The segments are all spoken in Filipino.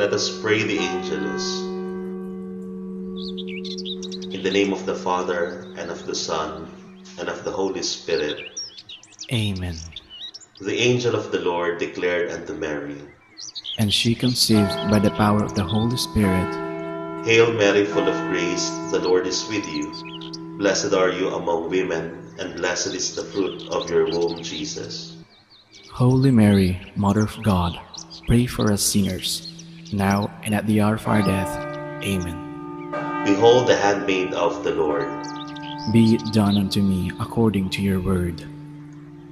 Let us pray the Angelus. In the name of the Father, and of the Son, and of the Holy Spirit. Amen. The angel of the Lord declared unto Mary, And she conceived by the power of the Holy Spirit. Hail Mary, full of grace, the Lord is with you. Blessed are you among women, and blessed is the fruit of your womb, Jesus. Holy Mary, Mother of God, pray for us sinners, now and at the hour of our death. Amen. Behold the handmaid of the Lord. Be it done unto me according to your word.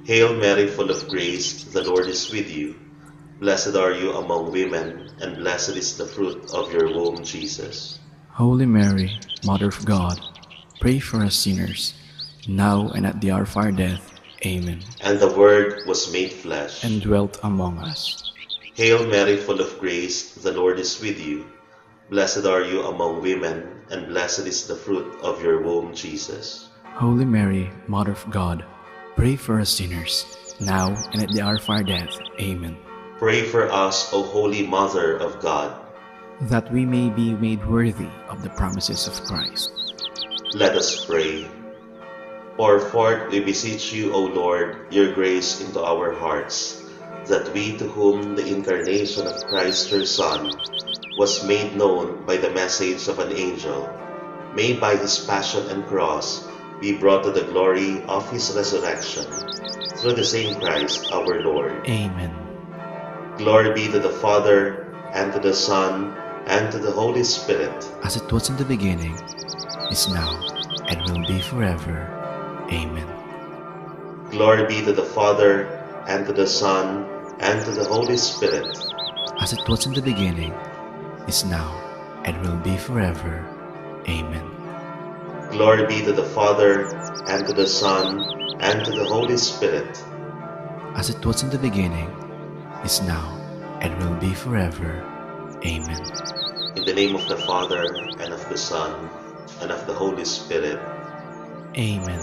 Hail Mary, full of grace, the Lord is with you. Blessed are you among women, and blessed is the fruit of your womb, Jesus. Holy Mary, Mother of God, pray for us sinners, now and at the hour of our death. Amen. And the Word was made flesh, And dwelt among us. Hail Mary, full of grace, the Lord is with you. Blessed are you among women, and blessed is the fruit of your womb, Jesus. Holy Mary, Mother of God, pray for us sinners, now and at the hour of our death. Amen. Pray for us, O Holy Mother of God. That we may be made worthy of the promises of Christ. Let us pray. Pour forth, we beseech you, O Lord, your grace into our hearts, that we, to whom the incarnation of Christ your Son was made known by the message of an angel, may by his passion and cross be brought to the glory of his resurrection, through the same Christ our Lord. Amen. Glory be to the Father, and to the Son, and to the Holy Spirit. As it was in the beginning, is now, and will be forever. Amen. Glory be to the Father, and to the Son, and to the Holy Spirit. As it was in the beginning, is now, and will be forever. Amen. Glory be to the Father, and to the Son, and to the Holy Spirit. As it was in the beginning, is now, and will be forever. Amen. In the name of the Father, and of the Son, and of the Holy Spirit. Amen.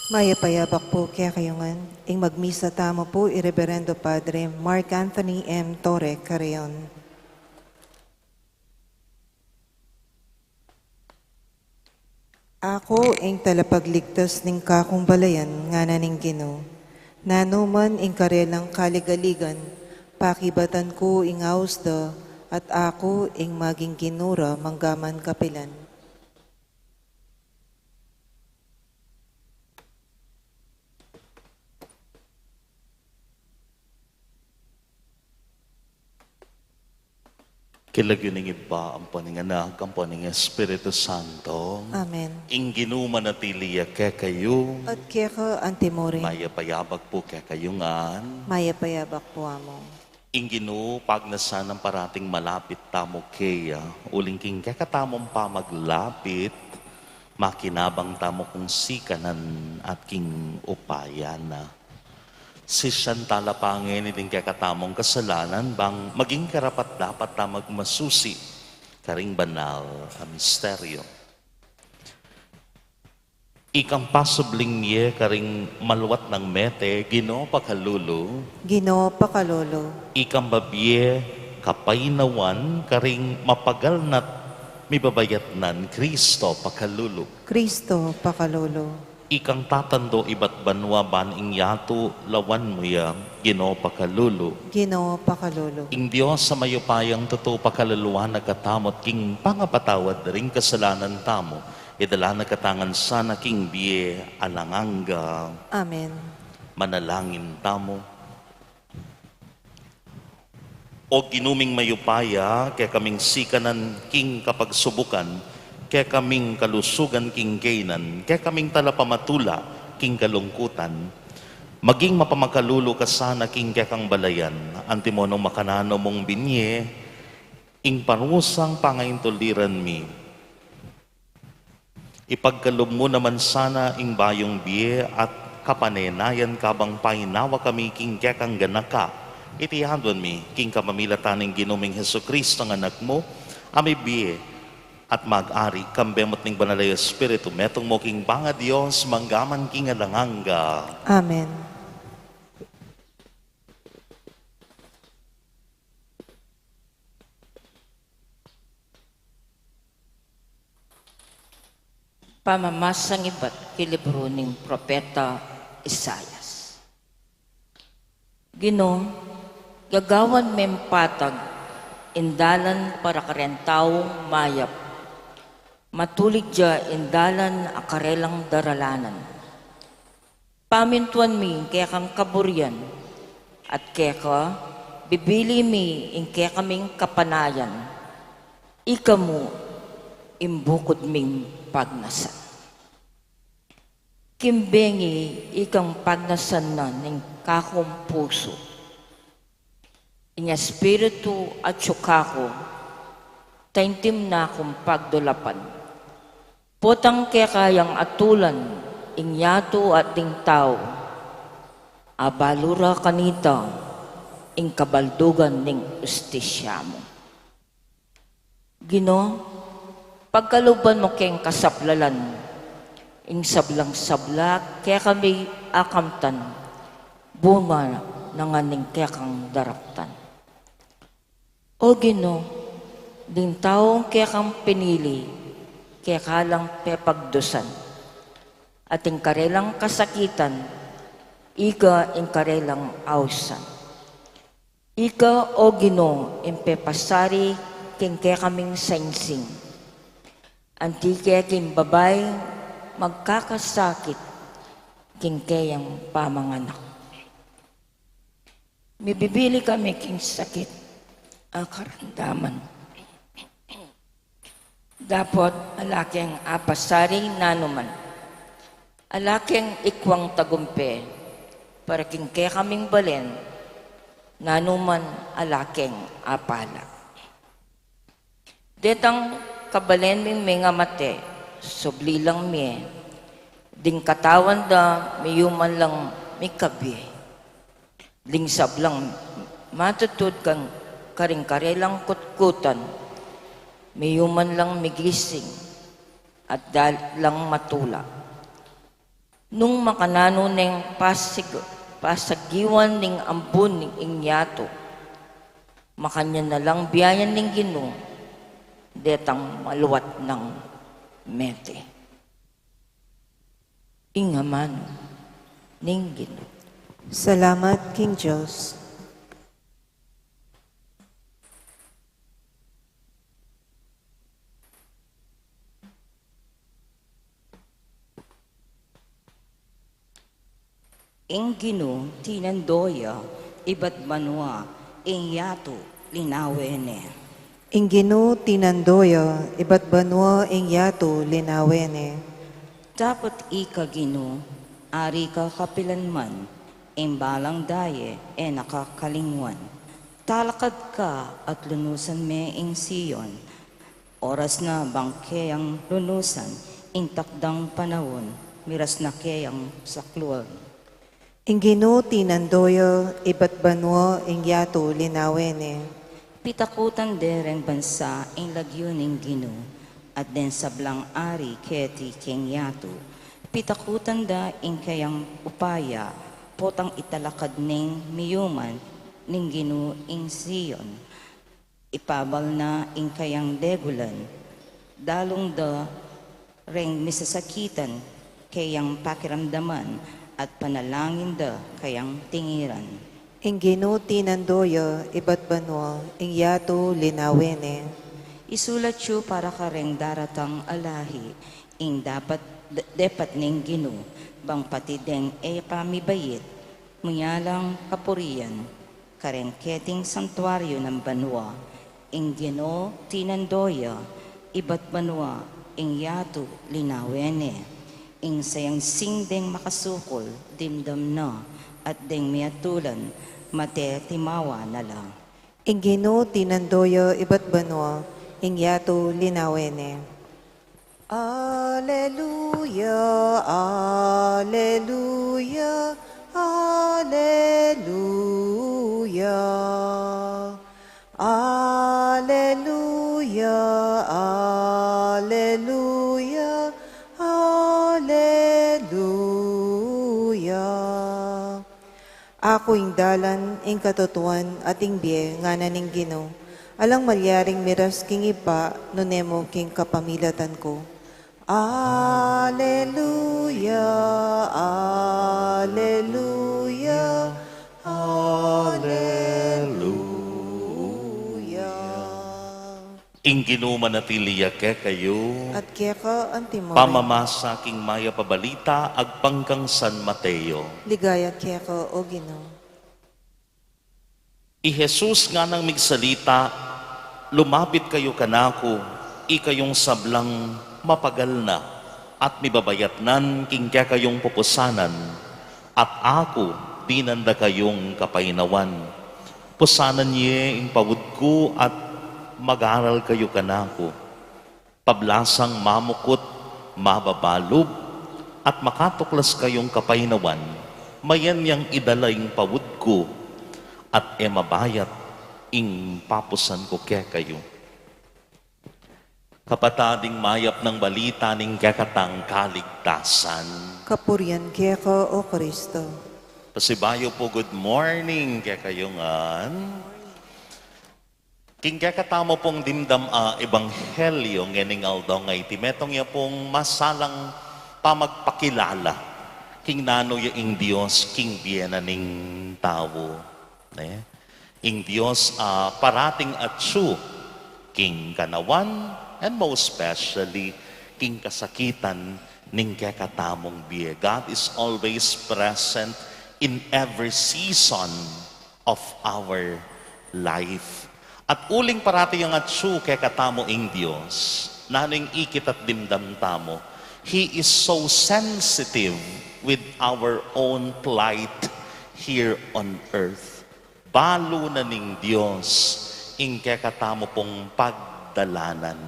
Mayapayabak po kaya kayungan, ing magmisa tamo po Ireverendo Padre Mark Anthony M. Torre Carreon. Ako ing talapagligtas ning kakong balayan nga naning Ginoo. Nanuman ing karelang kaligaligan, pakibatan ko ing ausda, at ako ing maging ginura manggaman kapilan. Kilagyan ng iba ang paninganak, ang paning Espiritu Santo. Amen. Ing ginumanatiliya kaya kayo, At kaya ka antimore, mayapayabag po kaya kayungan. mayapayabak po amo. Ing ginu pagnasan ng parating malapit tamo kaya, uling king kaya katamong pa maglapit, makinabang tamo kung sikanan at king upayana. Si Santala Pangin iting kaya katamong kasalanan bang maging karapat dapat na magmasusi karing banal a misteryo. Ikang pasubling niya karing maluwat ng mete, Ginoo pakalulu, Ginoo pakalolo, ikang babye kapainawan karing mapagal na't mibabayat nan Kristo pakalulu. Kristo pakalolo, Ikang tatando iba't banwa ban ing yato lawan mo ya, Ginoo pakalulu. Ginoo pakalolo. Ing Diyos sa mayupayang totoo pakaluluan nagkatamot king pangapatawad ring kasalanan tamo, idala nagkatangan sana king biye alanganga, Amen. manalangin tamo. O ginuming mayupaya, kaya kaming sikanan king kapag subukan, kaya kaming kalusugan king kainan, kaya kaming talapamatula king kalungkutan, maging mapamakalulo ka sana king kaya kang balayan, antimonong makanano mong binye, ing parusang pangaintuliran mi. Ipagkalub mo naman sana ing bayong biye at kapanenayan kabang painawa kami king kaya kang ganaka, itihandon mi king kamamilataning ginuming Heso Kristo ang anak mo, ami biye, at mag-ari kambemot ning banalay Espiritu metong mo king banga Dios manggaman king alanganga. Amen. Pamamasang iba't kilibro ng Propeta Isayas. Ginoo, gagawan mempatag, indalan para karentaw mayap, matulig dya indalan akarelang daralanan. Pamintuan mi kaya kang kaburian, at kaya ka bibili mi in kaya kaming kapanayan, ika mo imbukod ming pagnasan. Kimbengi ikang pagnasan na ng kakong puso. Inya espiritu at syukako, taintim na akong pagdulapan. Potang kaya kayang atulan, inyato at ding tao, abalura kanita, ing kabaldugan ning ustisya mo. Ginoo, pagkaluban mo keng kasaplalan, ing sablang-sabla, kaya kami akamtan, bunga nanganing kaya kang daraptan. O Ginoo, ding taong kaya kang pinili, kaya kalang pepagdusan, at ing karelang kasakitan, ika ing karelang ausan. Ika, O Ginoo, ing pepasari, king kaya kaming sainsing, anti kaya king babay, magkakasakit, king kayang pamanganak. Mibibili kami king sakit, ang karandaman. Dapat alaking apasari nanuman, alaking ikwang tagumpe, para king kaya kaming balen, nanuman alaking apala. Detang kabalen ming mga mate, subli lang mi, ding katawan da miyuman lang mikabi, ding sablang matutod kang karing-karelang kutkutan, miyuman lang migising at lang matula. Nung makanano ng pasagiwan ning ambun ning ingyato, makanya na lang biyayan ning Ginoo, detang maluwat ng mete. Ingaman ning Ginoo. Salamat, King Diyos. Ing Ginoo tinandoya, iba't banwa, ing yato, linawene. Inginu tinandoya, iba't banwa ing yato linawene. Dapat ika Ginoo, ari ka kapilanman, ing balang daye, nakakalingwan. Talakad ka at lunusan me ing Siyon, oras na bangkeyang lunusan, ing takdang panahon, miras na keyang sakluan. Inginu tinandoya, iba't banwa ing yato linawene. Pitakutan deren bansa ing lagyuning Ginoo, at den sablang ari keti king yato. Pitakutan da ing kayang upaya, potang italakad ning miyuman ning Ginoo ing Siyon. Ipabal na ing kayang degulan, dalong da reng misasakitan kayang pakiramdaman, at panalangin da kayang tingiran. Inginu tinandoya, iba't banwa ing yato linawene. Isulat yu para kareng daratang alahi, ing dapat ning Ginoo, bang pati deng pamibayit, munyalang kapurian, kareng keting santuaryo ng banwa, ing Ginoo tinandoya, iba't banwa ing yato linawene. Ing sayang singdeng makasukol, dimdam na, at deng miyatulan, mate timawa na lang. Inginu tinandoya, iba't banwa ing yato linawene. Alleluia, alleluia, alleluia. Alleluia, alleluia, alleluia. Ako ing dalan, ing katotuan, at ing biye, nga naning Ginoo. Alang malyaring miras king ipa, nunemo king kapamilatan ko. Alleluia, alleluia, alleluia. Ing Ginoo manatiliya ke kayo, At kaya ka antimo, pamamasa king maya pabalita, agpangkang San Mateo. ligaya kaya ka, o Ginoo. I Jesus nga nang migsalita, lumapit kayo kanako, ikayong sablang mapagal na, at mibabayatnan king kaya kayong pupusanan, at ako dinanda kayong kapainawan. Pusanan niye ing pawud ko at mag-aral kayo kanako. Pablasang mamukot, mababalob, at makatuklas kayong kapainawan, mayan yang idalaing pawud ko, at mabayat ing papusan ko kaya kayo. Kapatading mayap ng balita ning kakatang kaligtasan. Kapurian kaya ka, o Kristo. Pasibayo po, good morning kaya kayo ngan. King kakatamo pong dimdam ebanghelyo ngening aldaw ngay timetong ya pong masalang pamagpakilala. King nano ya ing Dios, king biyena ning tao. Ing Dios parating atsu, king kanawan, and most especially, king kasakitan ning kakatamong biye. God is always present in every season of our life. At uling parati yung atsu kay katamo ing Diyos, naning ikit at dimdam tamo, He is so sensitive with our own plight here on earth. Balo na ning Diyos, ing kay katamo pong pagdalanan.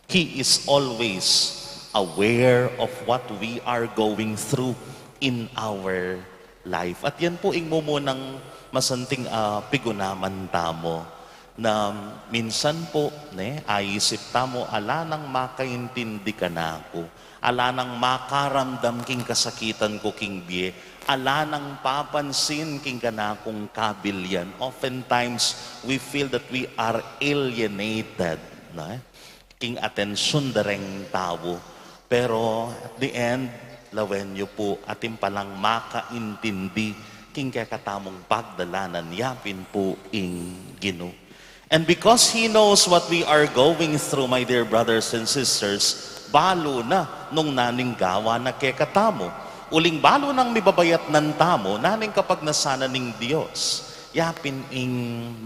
He is always aware of what we are going through in our life. At yan po ing mumunang masanting pigunaman tamo, na minsan po, aisip tamo, ala nang makaintindi ka na ako, ala nang makaramdam king kasakitan ko king biye, ala nang papansin king kanakong kabilyan. Oftentimes, we feel that we are alienated, king atensyon dareng tao. Pero at the end, lawen nyo po, atin palang makaintindi king kakatamong pagdalanan, yapin po ing Ginoo. And because He knows what we are going through, my dear brothers and sisters, balo na nung naning gawa na kekatamo. Uling balo nang mibabayat ng tamo, naning kapag nasana ning Diyos. Yapin ing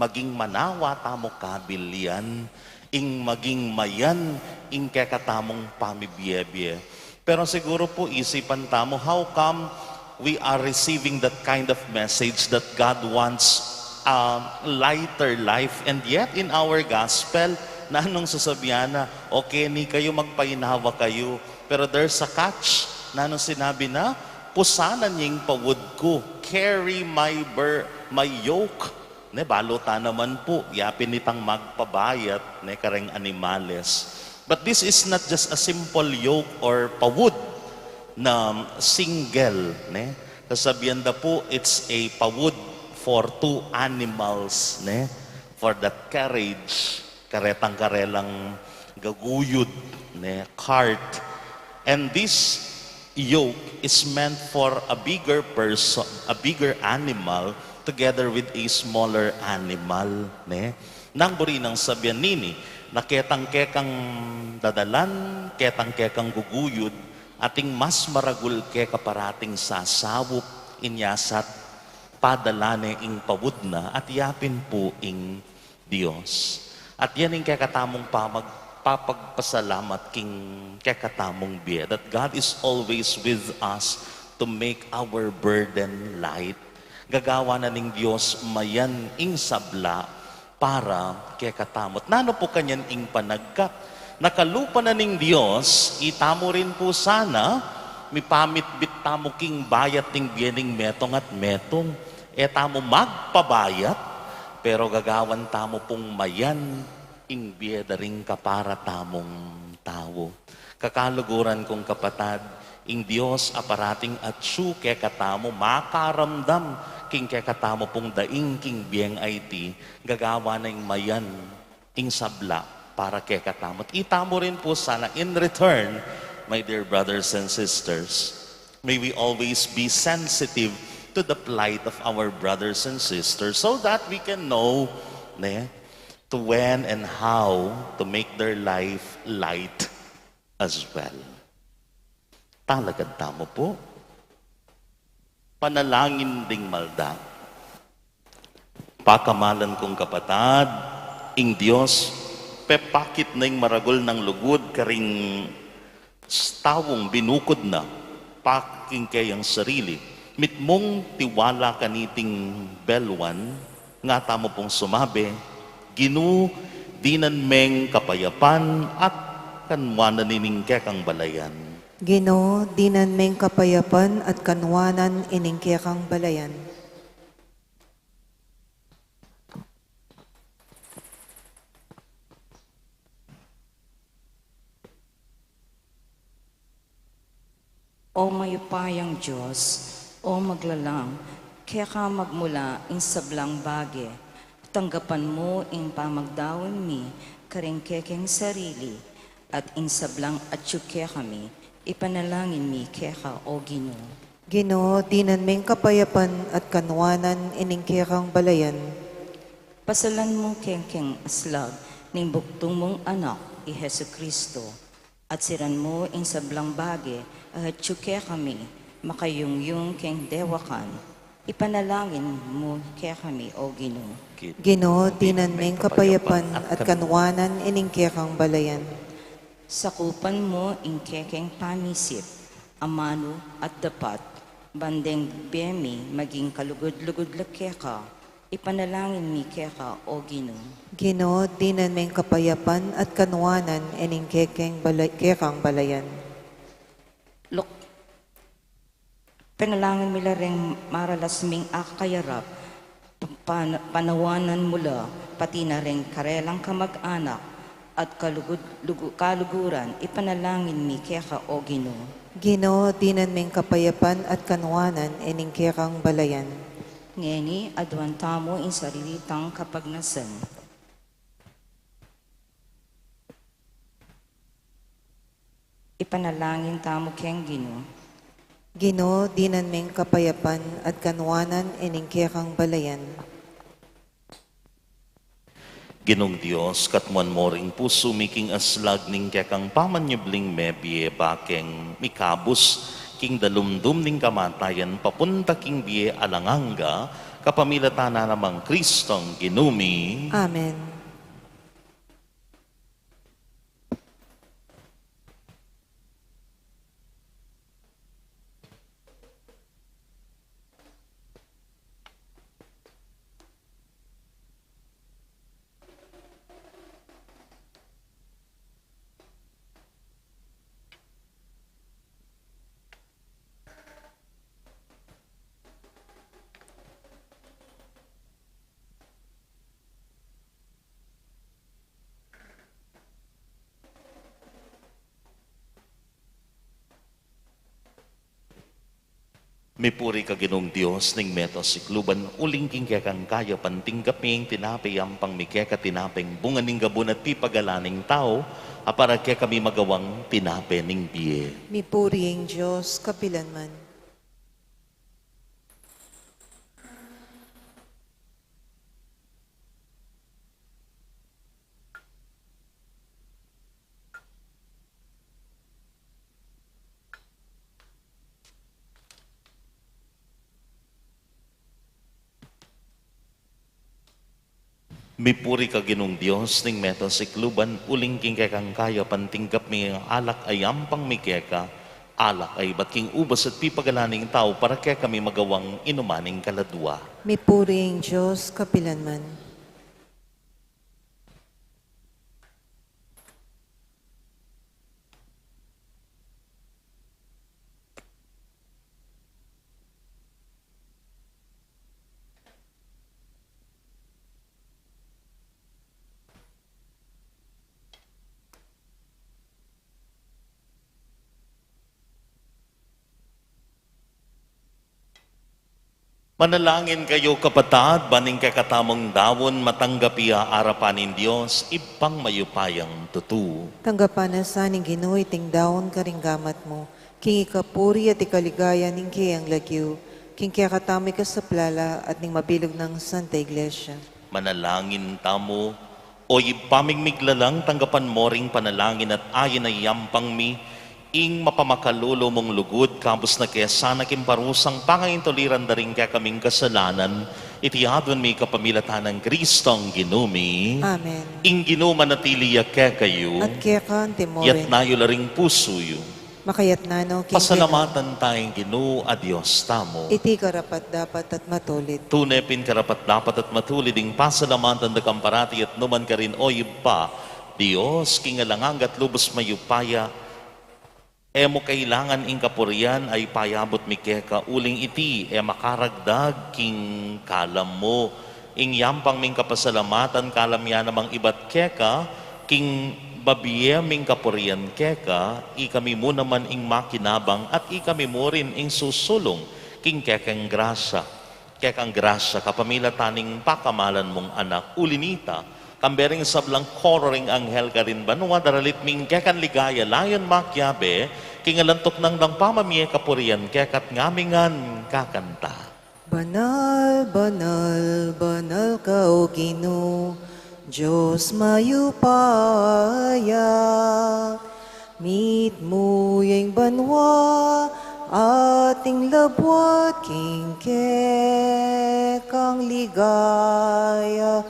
maging manawa tamo kabilyan, ing maging mayan, ing kekatamong pamibiyebye. Pero siguro po isipan tamo, how come we are receiving that kind of message that God wants lighter life, and yet in our gospel, na anong sasabihan na, okay ni kayo, magpainawa kayo, pero there's a catch, na anong sinabi na, pusanan niyang pawod ko, carry my yoke, balota naman po, yapin nitang magpabayat, kareng animales. But this is not just a simple yoke or pawod na single, sasabihan na po, it's a pawod for 2 animals, for that carriage, karetang-karelang gaguyod, cart. And this yoke is meant for a bigger person, a bigger animal, together with a smaller animal. Nang buri nang sabihan nini, na ketang-kekang dadalan, ketang-kekang guguyod, ating mas maragul ke kaparating sasawop, inyasat, padalane ing pawud na at yapin po ing Diyos. At yan ing kekatamong papagpasalamat king kekatamong biya, that God is always with us to make our burden light. Gagawa na ning Diyos mayan ing sabla para kekatamot. Nano po kanyan ing panagkat? Nakalupa na ning Diyos, itamo rin po sana, mipamit-bit tamo king bayat ning biyaning metong at metong. Tamo magpabayat, pero gagawan tamo pong mayan, ing biyeda ring kapara tamong tao. Kakaluguran kong kapatad, ing Diyos aparating at siyu kekatamo, makaramdam king kekatamo pong daing king biyeng IT, gagawa na ing mayan, ing sabla, para kekatamo. At itamo rin po sana, in return, my dear brothers and sisters, may we always be sensitive to the plight of our brothers and sisters, so that we can know to when and how to make their life light as well. Talagang tamo po. Panalangin ding malda. Pakamalan kong kapatad, ing Diyos, pepakit na ing maragol ng lugod, karing tawong binukod na, paking kayang sarili. Mitmong tiwala kaniting belwan, nga tamo pong sumabi, Ginoo, dinan meng kapayapan at kanwanan nining kekang balayan. Ginoo, dinan meng kapayapan at kanwanan ining kekang balayan. O mayupayang Diyos, o maglalang, kaya ka magmula ing sablang bage, tanggapan mo ing pamagdawin mi, karing kekeng sarili, at ing sablang atsyuke kami, ipanalangin mi keka o Ginoo. Ginoo, dinan meng kapayapan at kanwanan ining kekang balayan. Pasalan mo kengkeng aslag, ning buktong mong anak, i Hesu Kristo, at siran mo ing sablang bage, at atsyuke kami, makayungyung keng dewakan, ipanalangin mo kaya kami, o Ginoo. Ginoo, dinan meng kapayapan at kanwanan ining kekang balayan. Sakupan mo ing kekeng pamisip, amano at dapat, bandeng bemi maging kalugod-lugod lakeka, ipanalangin mi keka, o Ginoo. Ginoo, dinan meng kapayapan at kanwanan ining kekang balayan. Panalangin mila ring maralas ming akayarap, panawanan mula, pati na rin karelang kamag-anak at kaluguran, ipanalangin mi keka o Ginoo. Ginoo, dinan ming kapayapan at kanwanan ining kekang balayan. Ngeni, adwan tamo in sarilitang kapagnasan. Ipanalangin tamo keng Ginoo. Ginoo, dinan ming kapayapan at kanwanan ining kekang balayan. Ginong Dios, katmuan mo ring puso miking aslag ning kekang pamanyubling mebie bakeng mikabus king dalumdum ning kamatayan papunta king bie alanganga kapamilatana namang Kristong ginumi. Amen. Mipuri ka Ginong Dios ning meto sikluban uling king kekang kaya panting kaping tinapay ang pangmikeka tinapeng bunga ning gabon at pipagalaning tao apara kaya kami magawang tinape ning biye. Mipuriing Diyos, kapilanman. Mipuri ka Ginong Dios ning meto sikluban uling king kekang kaya pantingkap mi ang alak ay ampang mikeka alak ay ba't king ubas at pipagalaning tao para kaya kami magawang inumaning kaladwa. Mipuriing Diyos, kapilanman. Manalangin kayo kapatad, baning kakatamong dawon matanggapi arapanin Diyos, ipang mayupayang tutu. Tanggapan na sa ning Ginoo iting daon karinggamat mo. King ikapuri at ikaligaya ning kiyang lagyo. King kaya katami ka sa plala at ning mabilog ng Santa Iglesia. Manalangin tamo, o ipamigmiglalang tanggapan mo ring panalangin at ayin ay yampang mi, ing mapamakalulo mong lugod, kabos na kaya sana kimparusang pangaintoliran da rin kaya kaming kasalanan, itiyadon mi kapamilatan ng Kristong ginumi. Amen. Ing ginuma natiliya kaya kayo, At kaya ka ang yat timorin. nayo laring pusuyo. Makayat na no, King Pasalamatan tayong Ginoo, adios tamo. Iti karapat dapat at matulit. Tunepin karapat dapat at matulid ing pasalamatan da kamparati at numan ka rin o iba, Dios, kingalangang at lubos mayupaya, emo kailangan ing kapurian ay payabot mi keka uling iti makaragdag king kalam mo ing yampang ming kapasalamatan kalam yan namang ibat keka king babiye ming kapurian keka ikami mo naman ing makinabang at ikami mo rin ing susulong king kekang grasya kapamilataning pakamalan mong anak ulinita kambering sablang kororing anghel ka rin ba? Nung daralit ming kekan ligaya, layon makyabe, kingalantok nang pamamiye kapurian, kekat ngamingan kakanta. Banal, banal, banal ka o Ginoo, Diyos mayupaya. Meet mo yung banwa, ating labwat, king kekang ligaya.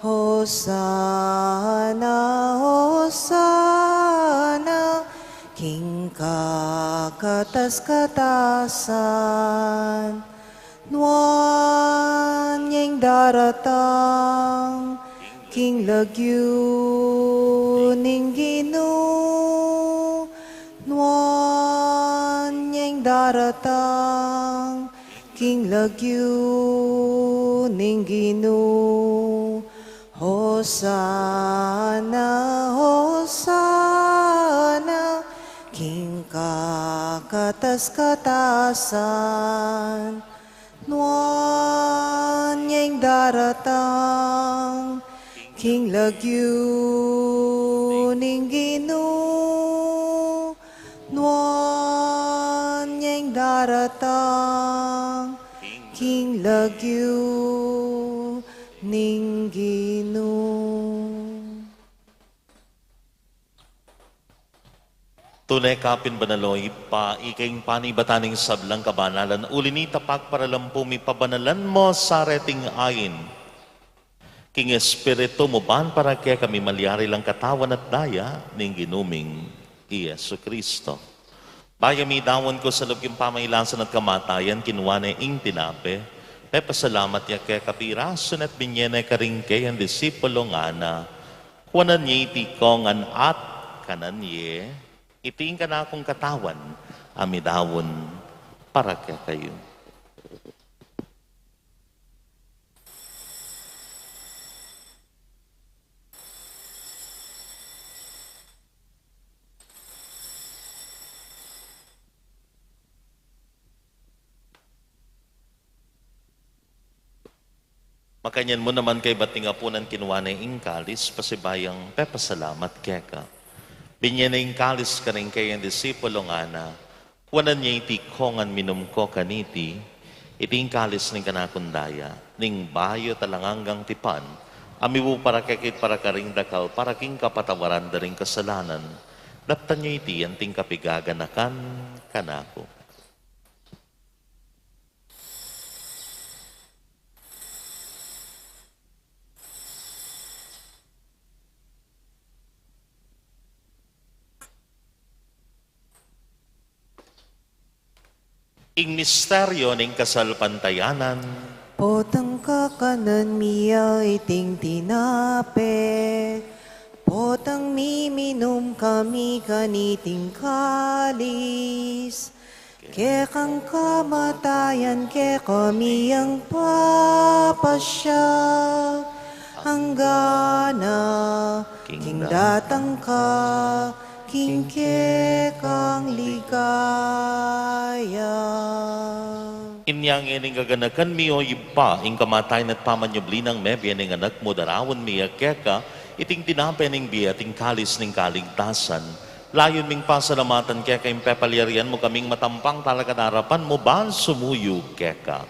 Hosana, Hosana, King kakatas-katasan, nuan yang daratang, King lagyu ning Ginoo, nuan yang daratang, King lagyu ning Ginoo. Hosana, Hosana, King kakatas-katasan, nuan niya'y daratang, King lagyu ning Ginoo, nuan niya'y daratang, King lagyu ning Ginoo. Tunay kapin banaloy pa ikaing panibataning sablang kabanalan ulinita pagparalampumi pabanalan mo sa reting ayin. King Espiritu mo ban para kaya kami malyari lang katawan at daya ning ginuming Yesu Kristo. Bayami dawon ko sa loob yung pamailasan at kamatayan kinuha na ing tinape. Pasalamat ya kaya kapirason at binyene karing kaya ang disipulo nga na kuwanan niya itikongan at kanan niya iting ka na akong katawan, amidawon para kaya kayo. Makanyan mo naman kay bating apunan kinuha na yung kalis, pasibayang pepasalamat kaya ka. Binyan na yung kalis ka rin kay ang disipulo nga na, wanan niya iti kongan minum ko kaniti, iting kalis ning kanakundaya, ning bayo talanganggang tipan, amiwo para kakit para karing dakal, para king kapatawaran da ring kasalanan, daptan niya iti anting kapigaganakan kanako. Ing misteryo ning kasalpantayanan, Potang kakanan miya iting tinape, potang miminum kami kaniting kalis, ke kang kamatayan ke kami ang papasya, hanggana, king datang ka, king ke kang ligaya. inyang ining gaganakan miyo iba, ing kamatayan at pamanyubli ng mebya ning anak mo darawan miya keka, iting tinape ning biya, ting kalis ning kaligtasan. Layon ming pasalamatan keka, impepalyarian mo kaming matampang talaga narapan mo ba sumuyo keka.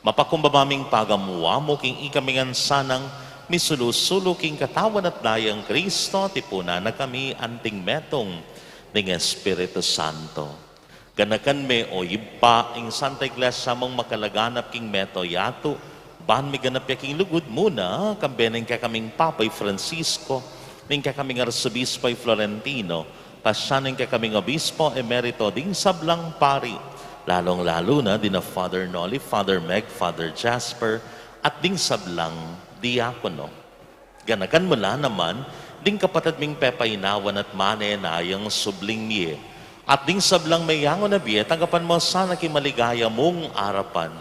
Mapakumbabaming pagamuwa mo, king ikamingan sanang misulusulo king katawan at dayang Kristo, tipuna na kami anting metong ning Espiritu Santo. Ganakan me o iba ing Santa Iglesia mong makalaganap king meto yato, ban mi ganap ya king lugod muna, kambeneng ka kaming Papay Francisco, ning ka kaming Arsobispay Florentino, pasyaning ka kaming Obispo Emerito ding sablang pari, lalong-lalo na din na Father Noli, Father Meg, Father Jasper, at ding sablang diakono. Ganakan mula naman, ding kapatid ming pepainawan at mane na yung subling miye. At ding sablang may yango na biye, tanggapan mo sana kimaligaya mong arapan.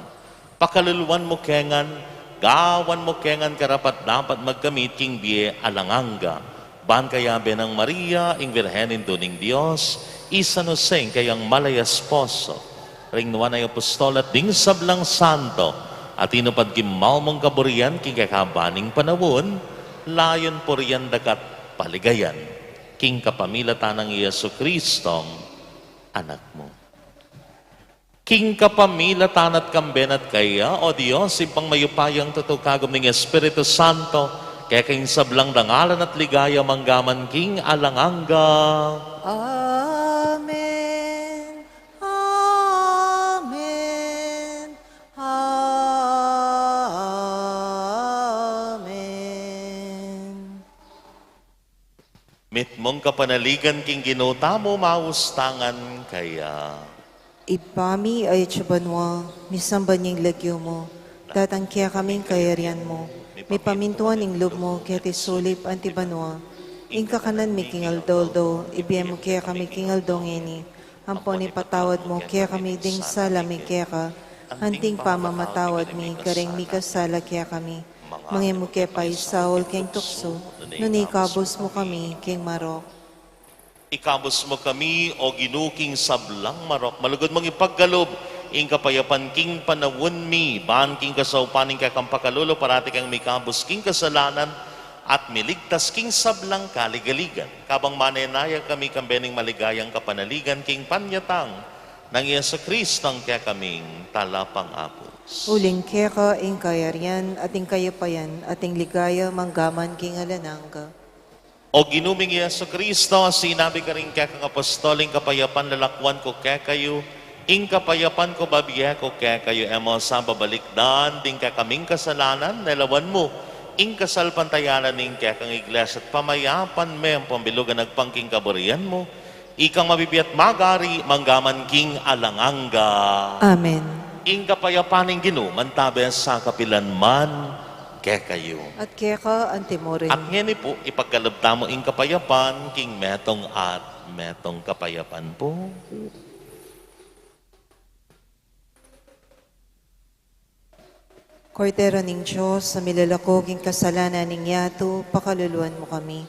Pakaluluan mo kengan, gawan mo kengan karapat dapat magkamit king biye alanganga. Ban kaya benang Maria, ing Virhenin duning Diyos, isa no seng kayang malay esposo. Ring nuwan ay apostol at ding sablang santo, at inupad kimaw mong kaburian king kakabaning panawon, layon po riyan dakat paligayan. King kapamilatan ng Yesu Kristong anak mo. King kapamilatan at kambenat kaya, o Diyos, impang mayupayang tutukagom ng Espiritu Santo, kaya kayong sablang dangalan at ligaya manggaman king alanganga. Amen. Amen. Amen. Mit mong kapanaligan king ginota mo maustangan kaya. Ipami ay tsabanwa, misamban niyang lagyo mo, tatangkya kaming kayarian mo, may pamintuan ng loob mo, kaya tisulip antibanwa, ingka kanan mi kingal doldo, ibiyem mo kaya kami kingal dongeni, ampon ipatawad mo, kaya kami ding sala mi kaya ka, Hanting pamamatawad mi, kareng mi kasala kaya kami. Mangimu kaya pa isaol keng tukso, nunikabos mo kami keng marok. Ikabos mo kami o ginuking sablang marok. Malugod mong ipaggalob, ing kapayapan king panawon mi, baan king kasaupaning kakampakalulo, parati kang mikabos king kasalanan, at miligtas king sablang kaligaligan. Kabang manenaya kami kambening maligayang kapanaligan king panyatang, nang iya sa Kristang kaya kaming talapang apos. Uling kaya ka ing kayarian at ing kayapayan at ing ligaya manggaman king alanangga. O ginuming iya sa Kristo, sinabi ka rin kaya kang apostoling kapayapan lalakwan ko kaya kayo, ing kapayapan ko babiya ko kaya kayo, emo sa babalikdan, ding ka kaming kasalanan, nalawan mo, ing kasalpantayanan ning kaya kang iglesia at pamayapan me ang pambilugan nagpangking kaburian mo, ikang mabibiyat magari, manggaman king alanganga. Amen. Ing kapayapaning ginumantabe sa kapilan man, kaya kayo. At kaya ka antimorin. At ngayon po, ipagkalabta mo ing kapayapan, king metong at metong kapayapan po. Kordero ning Diyos, sa milalakog ing kasalanan ning yato, pakaluluan mo kami.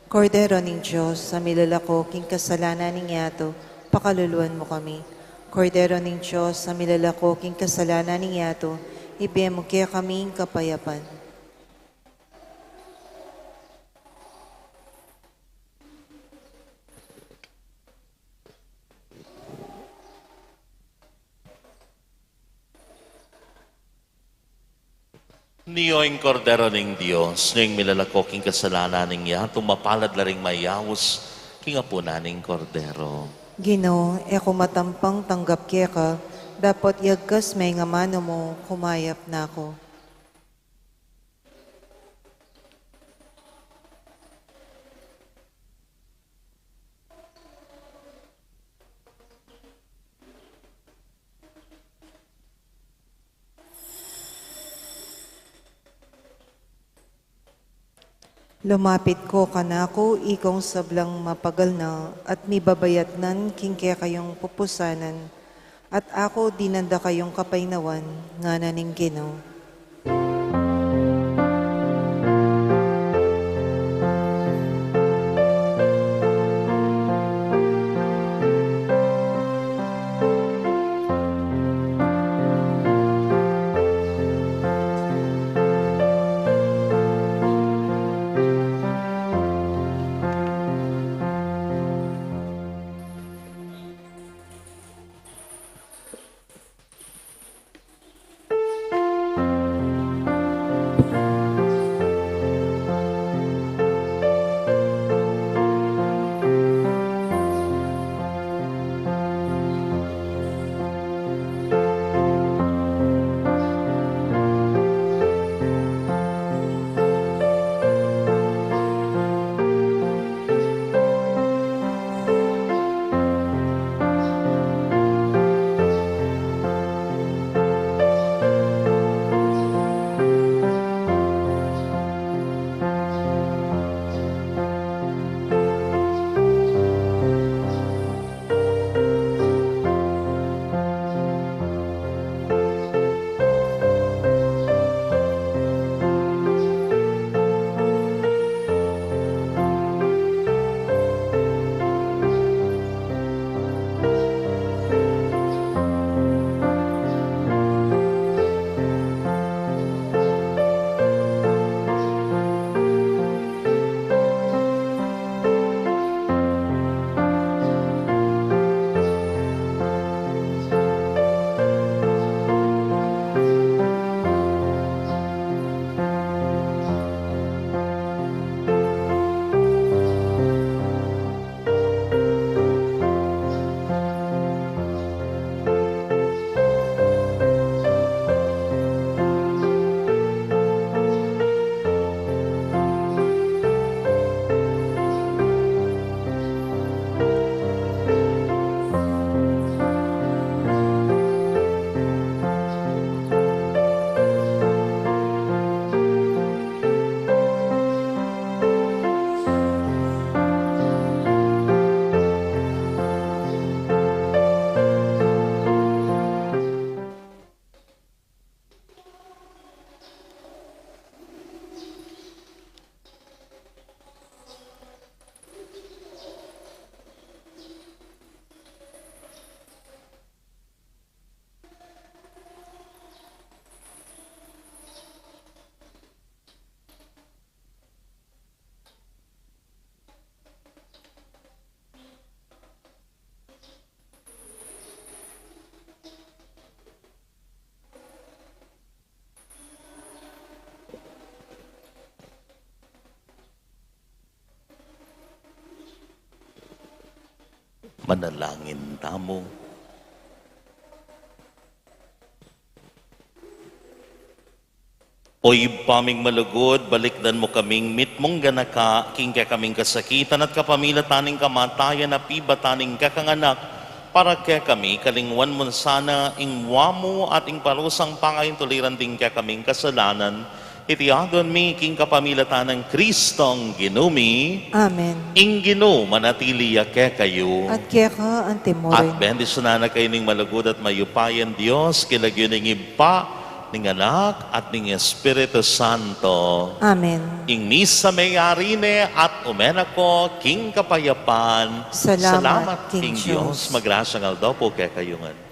Kordero ning Diyos, sa milalakog ing kasalanan ning yato, pakaluluan mo kami. Kordero ning Diyos, sa milalakog ing kasalanan ning yato, ibigay mo kaya kaming kapayapan. Niyo ing kordero ning Diyos, ning milalakok ing kasalanan ning ya, tumapalad laring mayawos, king apo naning kordero. Ginoo, eko matampang tanggap kaya ka, dapat yagkas may nga mano mo, kumayap na ako. Lumapit ko kanako, ikong sablang mapagal na, at mibabayat nan king kaya kayong pupusanan, at ako dinanda kayong kapaynawan, nga naning Ginoo. Manalangin tamo. Oy paming malugod, balikdan mo kaming mitmong ganaka, king ka kaming kasakitan at kapamilataning kamatayan na pibataning kakanganak, para kaya kami kalingwan mo sana ingwa mo at ing parusang pangayin tuliran din kaya kaming kasalanan, itiadon mi king kapamilatan ng Kristong ginumi, Amen. ing gino manatili kaya kayo. At kaya ka, antimorin. At bendisyonan na kayo ning malugod at mayupayan Diyos, kilagyo ning iba, ning anak at ning Espiritu Santo. Amen. Ing misa may arine at umena ko, king kapayapan. Salamat, King King Diyos. Diyos. Magrasang aldaw po kaya kayungan.